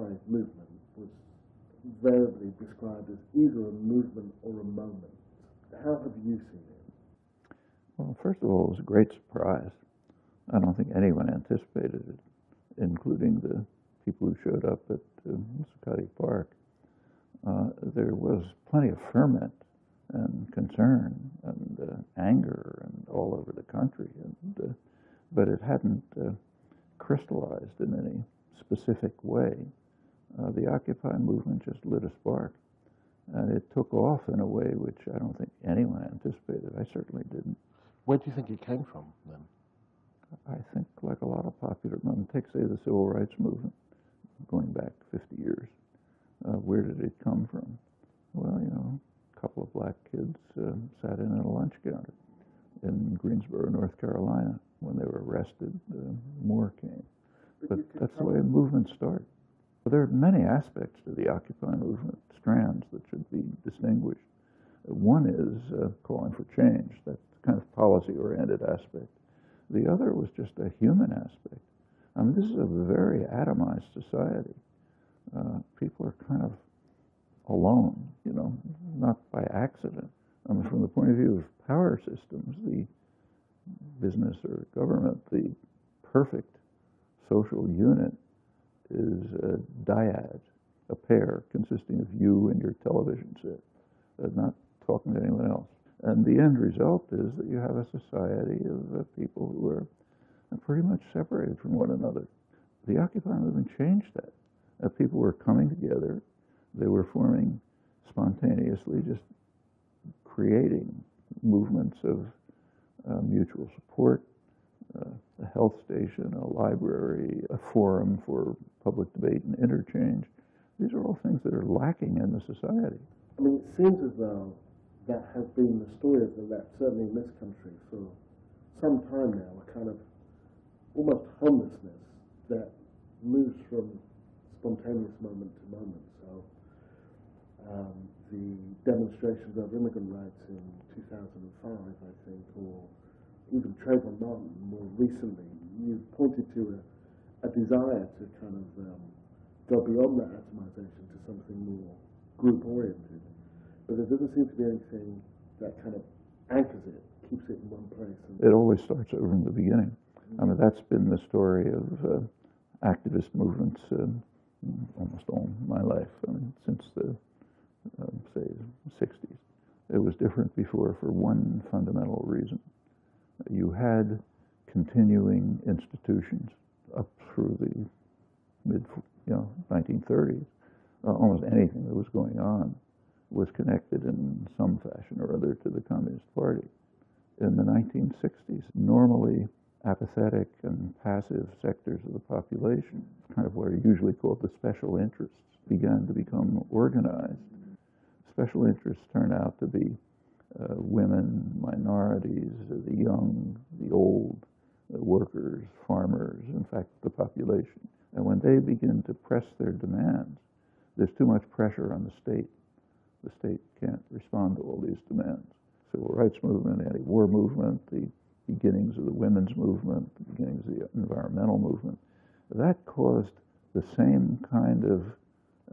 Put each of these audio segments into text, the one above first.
Occupy movement was invariably described as either a movement or a moment. How have you seen it? Well, first of all, it was a great surprise. I don't think anyone anticipated it, including the people who showed up at Zuccotti Park. There was plenty of ferment and concern and anger and all over the country, but it hadn't crystallized in any specific way. The Occupy movement just lit a spark, and it took off in a way which I don't think anyone anticipated. I certainly didn't. Where do you think it came from, then? I think, like a lot of popular movements, take, say, the civil rights movement, going back 50 years. Where did it come from? Well, you know, a couple of black kids sat in at a lunch counter in Greensboro, North Carolina. When they were arrested, more came. But that's the way movements start. There are many aspects to the Occupy movement, strands that should be distinguished. One is calling for change. That's kind of policy-oriented aspect. The other was just a human aspect. I mean, this is a very atomized society. People are kind of alone, you know, not by accident. I mean, from the point of view of power systems, the business or government, the perfect social unit is a dyad, a pair consisting of you and your television set, not talking to anyone else. And the end result is that you have a society of people who are pretty much separated from one another. The Occupy movement changed that. People were coming together. They were forming spontaneously, just creating movements of mutual support, a health station, a library, a forum for public debate and interchange. These are all things that are lacking in the society. I mean, it seems as though that has been the story of the left, certainly in this country, for some time now, a kind of almost homelessness that moves from spontaneous moment to moment. So the demonstrations of immigrant rights in 2005, I think, or even Trayvon Martin more recently, you pointed to a desire to kind of go beyond that atomization to something more group-oriented. But there doesn't seem to be anything that kind of anchors it, keeps it in one place. It always starts over in the beginning. I mean, that's been the story of activist movements almost all my life, I mean, since the, say, 60s. It was different before for one fundamental reason. You had continuing institutions up through the mid, 1930s. Almost anything that was going on was connected in some fashion or other to the Communist Party. In the 1960s, normally apathetic and passive sectors of the population, kind of what are usually called the special interests, began to become organized. Special interests turn out to be women, minorities, the young, the old, workers, farmers, in fact, the population. And when they begin to press their demands, there's too much pressure on the state. The state can't respond to all these demands. Civil rights movement, anti-war movement, the beginnings of the women's movement, the beginnings of the environmental movement, that caused the same kind of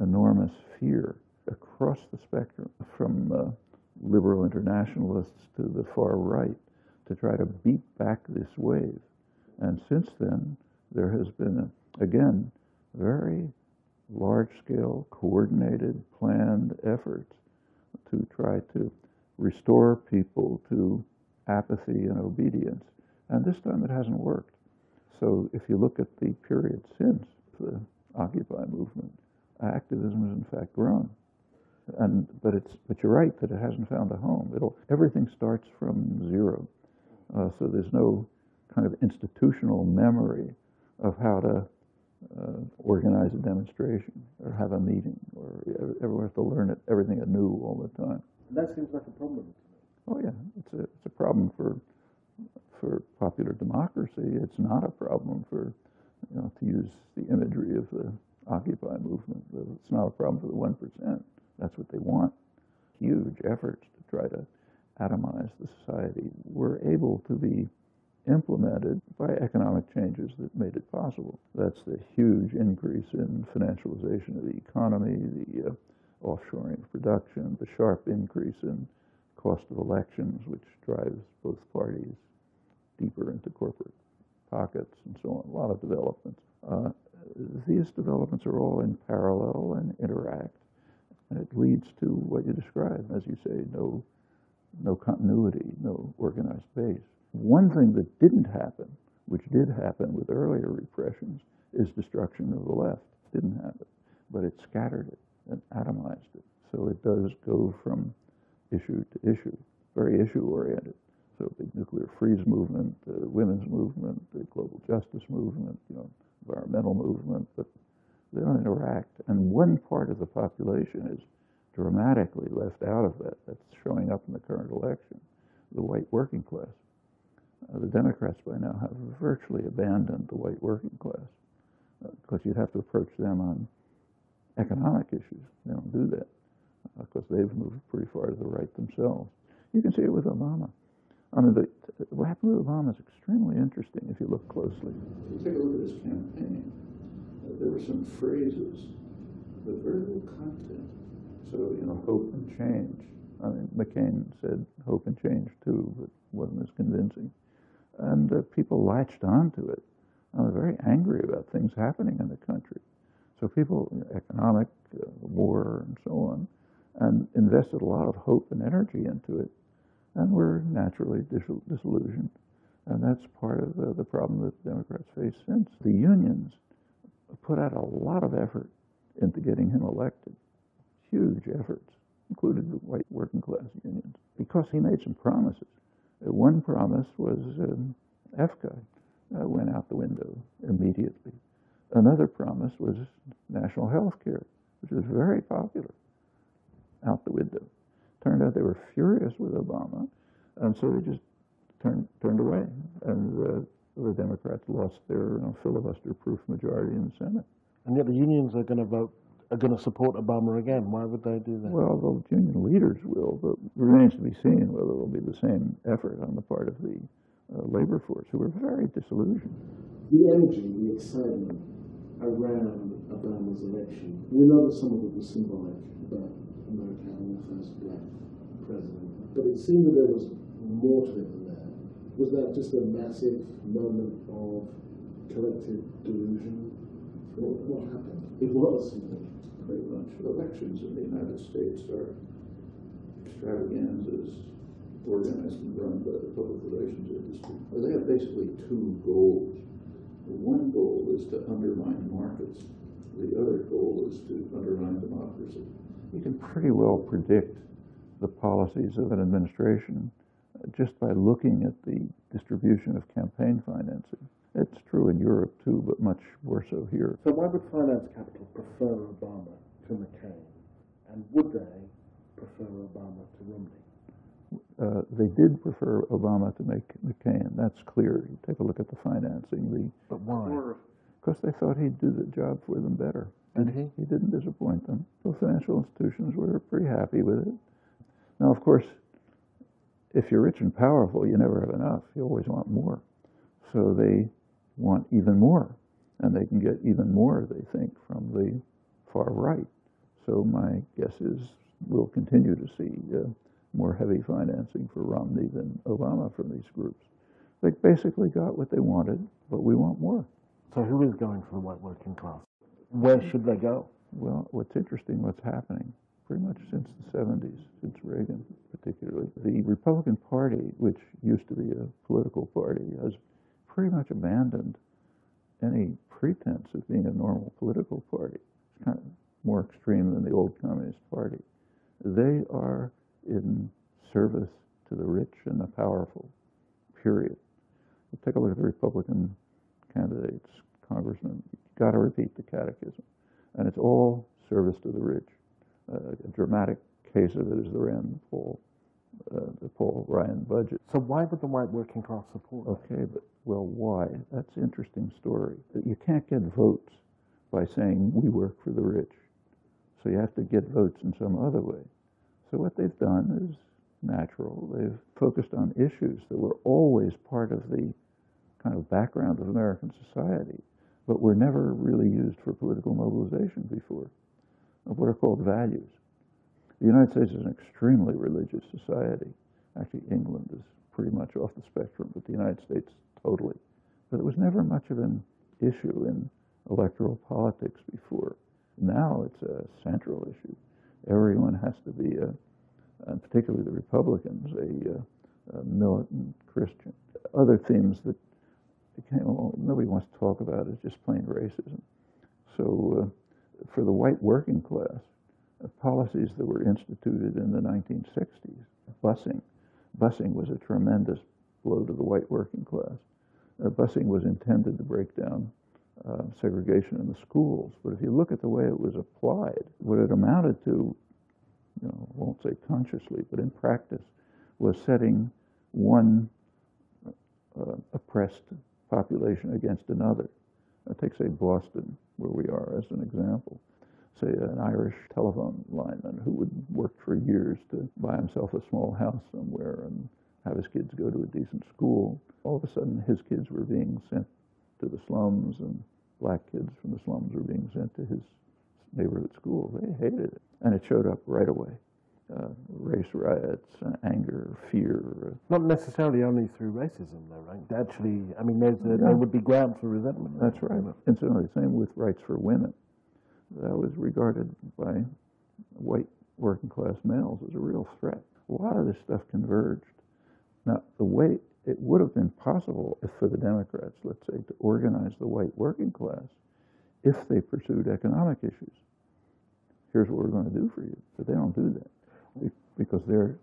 enormous fear across the spectrum, from liberal internationalists to the far right, to try to beat back this wave. And since then, there has been, again, very large-scale, coordinated, planned efforts to try to restore people to apathy and obedience. And this time it hasn't worked. So if you look at the period since the Occupy movement, activism has in fact grown. But you're right that it hasn't found a home. Everything starts from zero. So there's no kind of institutional memory of how to organize a demonstration or have a meeting, or everyone has to learn everything anew all the time. And that seems like a problem. Oh yeah, it's a problem for popular democracy. It's not a problem for, to use the imagery of the Occupy movement. It's not a problem for the 1%. That's what they want. Huge efforts to try to atomize the society were able to be implemented by economic changes that made it possible. That's the huge increase in financialization of the economy, the offshoring of production, the sharp increase in cost of elections, which drives both parties deeper into corporate pockets and so on. A lot of developments. These developments are all in parallel and interact, and it leads to what you described, as you say, no continuity, no organized base. One thing that didn't happen, which did happen with earlier repressions, is destruction of the left. Didn't happen, but it scattered it and atomized it. So it does go from issue to issue, very issue-oriented. So the nuclear freeze movement, the women's movement, the global justice movement, environmental movement, but they don't interact. And one part of the population is dramatically left out of that. That's showing up in the current election, the white working class. The Democrats by now have virtually abandoned the white working class because you'd have to approach them on economic issues. They don't do that because they've moved pretty far to the right themselves. You can see it with Obama. I mean, what happened with Obama is extremely interesting if you look closely. If you take a look at his campaign, there were some phrases, but very little content. So, hope and change. I mean, McCain said hope and change too, but wasn't as convincing. And people latched onto it. I was very angry about things happening in the country. So people, economic, war, and so on, and invested a lot of hope and energy into it, and were naturally disillusioned. And that's part of the problem that Democrats face since. The unions put out a lot of effort into getting him elected, huge efforts, including the white working class unions, because he made some promises. One promise was EFCA went out the window immediately. Another promise was national health care, which was very popular, out the window. Turned out they were furious with Obama, and so they just turned away. And the Democrats lost their filibuster-proof majority in the Senate. And yet the unions are going to support Obama again. Why would they do that? Well, the union leaders will, but it remains to be seen whether it will be the same effort on the part of the labor force, who were very disillusioned. The energy, the excitement around Obama's election, we know that some of it was symbolic about America having the first black president, but it seemed that there was more to it than that. Was that just a massive moment of collective delusion? What happened? It was. Pretty much. Elections in the United States are extravaganzas organized and run by the public relations industry. Well, they have basically two goals. One goal is to undermine markets. The other goal is to undermine democracy. You can pretty well predict the policies of an administration just by looking at the distribution of campaign financing. It's true in Europe too, but much more so here. So why would finance capital prefer Obama to McCain? And would they prefer Obama to Romney? They did prefer Obama to McCain. That's clear. You take a look at the financing. But why? Because they thought he'd do the job for them better. Did he? He didn't disappoint them. The financial institutions were pretty happy with it. Now, of course, if you're rich and powerful, you never have enough. You always want more. So they want even more. And they can get even more, they think, from the far right. So my guess is we'll continue to see more heavy financing for Romney than Obama from these groups. They basically got what they wanted, but we want more. So who is going for the white working class? Where should they go? Well, what's interesting, what's happening, pretty much since the 70s, since Reagan particularly, the Republican Party, which used to be a political party, has pretty much abandoned any pretense of being a normal political party. It's kind of more extreme than the old Communist Party. They are in service to the rich and the powerful, period. You take a look at the Republican candidates, congressmen, you've got to repeat the catechism. And it's all service to the rich. A dramatic case of it is the Paul Ryan budget. So why would the white working class support? Okay, but, well, why? That's an interesting story. You can't get votes by saying we work for the rich. So you have to get votes in some other way. So what they've done is natural. They've focused on issues that were always part of the kind of background of American society, but were never really used for political mobilization before, of what are called values. The United States is an extremely religious society. Actually, England is pretty much off the spectrum, but the United States totally. But it was never much of an issue in electoral politics before. Now it's a central issue. Everyone has to be, and particularly the Republicans, a militant Christian. Other themes that nobody wants to talk about is just plain racism. So for the white working class, policies that were instituted in the 1960s, busing was a tremendous blow to the white working class. Busing was intended to break down segregation in the schools, but if you look at the way it was applied, what it amounted to, I won't say consciously, but in practice, was setting one oppressed population against another. Take, say, Boston, where we are, as an example. Say an Irish telephone lineman who would work for years to buy himself a small house somewhere and have his kids go to a decent school. All of a sudden, his kids were being sent to the slums, and black kids from the slums were being sent to his neighborhood school. They hated it, and it showed up right away. Race riots, anger, fear. Not necessarily only through racism, though, right? Actually, I mean, there would be ground for resentment. That's right. Incidentally, same with rights for women. That was regarded by white working class males as a real threat. A lot of this stuff converged. Now, the way it would have been possible if for the Democrats, let's say, to organize the white working class if they pursued economic issues. Here's what we're going to do for you. But they don't do that because they're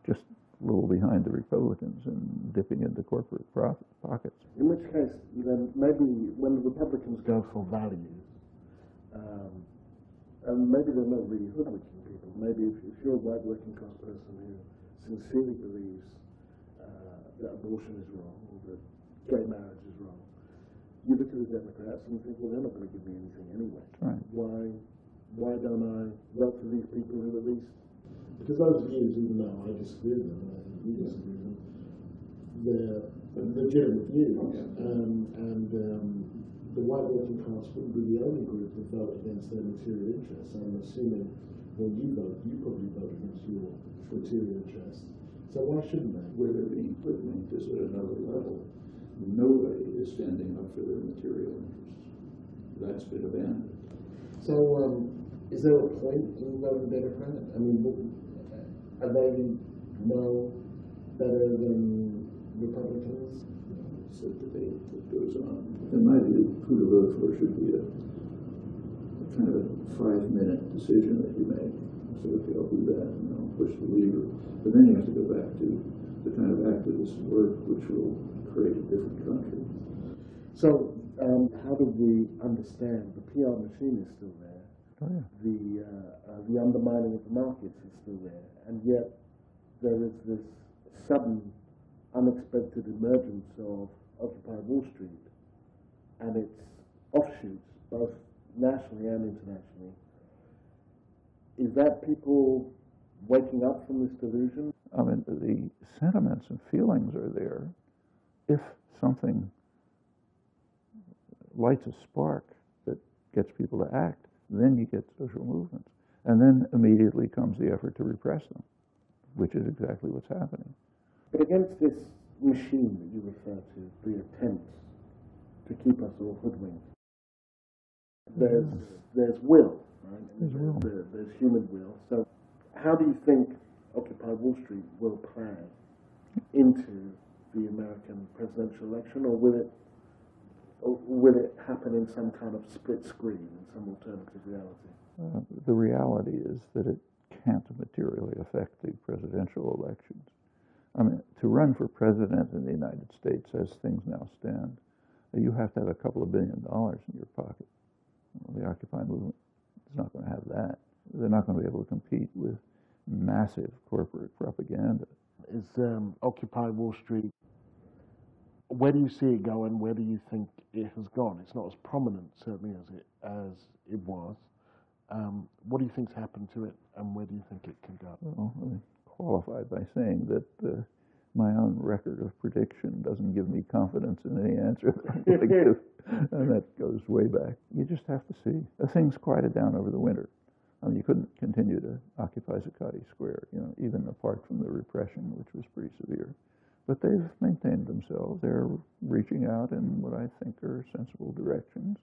just a little behind the Republicans and dipping into corporate profit pockets. In which case, then maybe when the Republicans go for values, and maybe they're not really hoodwinking people. Maybe if you're a white working class person who sincerely believes that abortion is wrong, or that gay marriage is wrong, you look at the Democrats and think, well, they're not going to give me anything anyway. Right. Why don't I vote for these people who at least... Because those views, even though I disagree with them, and I think you disagree with them, they're legitimate views. The white working class wouldn't be the only group that vote against their material interests. I'm assuming when you vote, you probably vote against your material interests. So why shouldn't they? Where they're being hoodwinked is at another level. Nobody is standing up for their material interests. That's been abandoned. So is there a point in voting Democrat? I mean, are they no better than Republicans? It's a debate that goes on. In my view, who to vote for should be a kind of a 5-minute decision that you make. So, okay, I'll do that, and I'll push the lever. But then you have to go back to the kind of activist work which will create a different country. So, how do we understand the PR machine is still there? Oh, yeah. The undermining of the markets is still there, and yet there is this sudden, unexpected emergence of Occupy Wall Street and its offshoots, both nationally and internationally. Is that people waking up from this delusion? I mean, the sentiments and feelings are there. If something lights a spark that gets people to act, then you get social movements. And then immediately comes the effort to repress them, which is exactly what's happening. But against this machine that you refer to, the attempt to keep us all hoodwinked, there's will, right? There's will. There's human will. So how do you think Occupy Wall Street will play into the American presidential election, or will it happen in some kind of split screen, in some alternative reality? The reality is that it can't materially affect the presidential elections. I mean, to run for president in the United States, as things now stand, you have to have a couple of $1 billion in your pocket. Well, the Occupy movement is not going to have that. They're not going to be able to compete with massive corporate propaganda. Is Occupy Wall Street, where do you see it going? Where do you think it has gone? It's not as prominent, certainly, as it was. What do you think's happened to it, and where do you think it can go? Well, I qualified by saying that my own record of prediction doesn't give me confidence in any answer that I'm going to give, and that goes way back. You just have to see. Things quieted down over the winter. I mean, you couldn't continue to occupy Zuccotti Square, even apart from the repression, which was pretty severe. But they've maintained themselves. They're reaching out in what I think are sensible directions,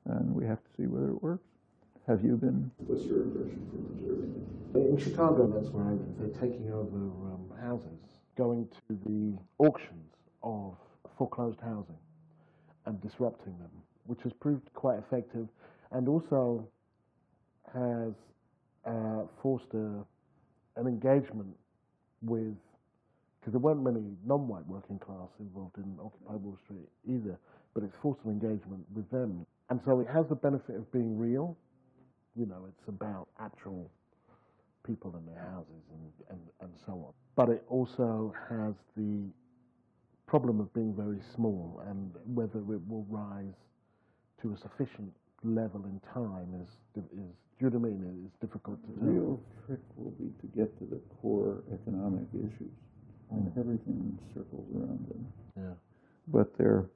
and we have to see whether it works. Have you been? What's your impression from observing it? In Chicago, that's where I was. They're taking over houses, going to the auctions of foreclosed housing and disrupting them, which has proved quite effective, and also has forced an engagement with, because there weren't many non-white working class involved in Occupy Wall Street either, but it's forced an engagement with them. And so it has the benefit of being real. It's about actual people in their houses and so on. But it also has the problem of being very small, and whether it will rise to a sufficient level in time is do you know what I mean? It's difficult to The tell. real trick will be to get to the core economic issues, and everything circles around them. Yeah. But they're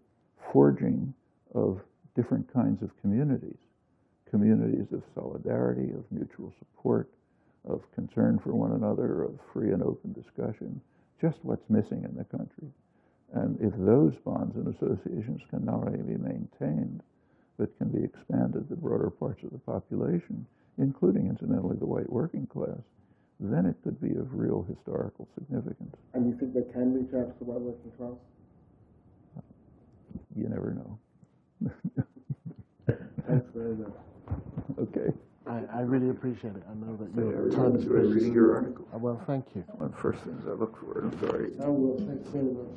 forging of different kinds of communities of solidarity, of mutual support, of concern for one another, of free and open discussion, just what's missing in the country. And if those bonds and associations can not only be maintained, but can be expanded to broader parts of the population, including, incidentally, the white working class, then it could be of real historical significance. And you think they can reach out to the white working class? You never know. Thanks very much. Okay. I really appreciate it. I know that I your really time is enjoyed reading precious. your article. Well, thank you. One of the first things I look for. I'm sorry. Oh, well, thanks very much.